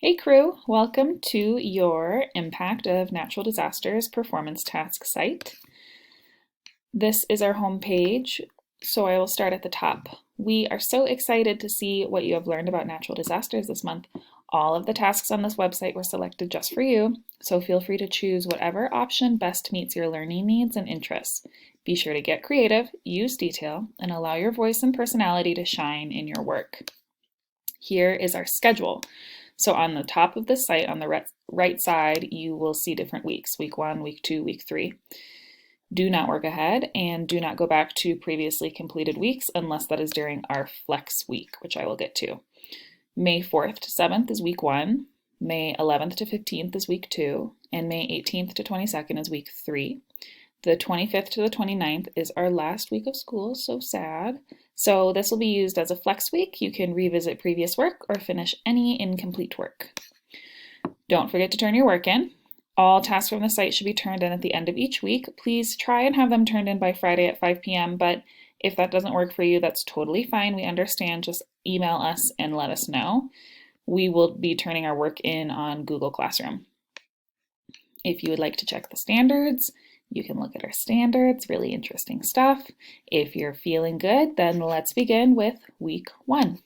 Hey crew, welcome to your Impact of Natural Disasters Performance Task site. This is our home page, so I will start at the top. We are so excited to see what you have learned about natural disasters this month. All of the tasks on this website were selected just for you, so feel free to choose whatever option best meets your learning needs and interests. Be sure to get creative, use detail, and allow your voice and personality to shine in your work. Here is our schedule. So on the top of the site, on the right side, you will see different weeks, week 1, week 2, week 3. Do not work ahead and do not go back to previously completed weeks unless that is during our flex week, which I will get to. May 4th to 7th is week 1, May 11th to 15th is week 2, and May 18th to 22nd is week 3. The 25th to the 29th is our last week of school, so sad. So this will be used as a flex week. You can revisit previous work or finish any incomplete work. Don't forget to turn your work in. All tasks from the site should be turned in at the end of each week. Please try and have them turned in by Friday at 5 p.m., but if that doesn't work for you, that's totally fine. We understand. Just email us and let us know. We will be turning our work in on Google Classroom. If you would like to check the standards, you can look at our standards, really interesting stuff. If you're feeling good, then let's begin with week 1.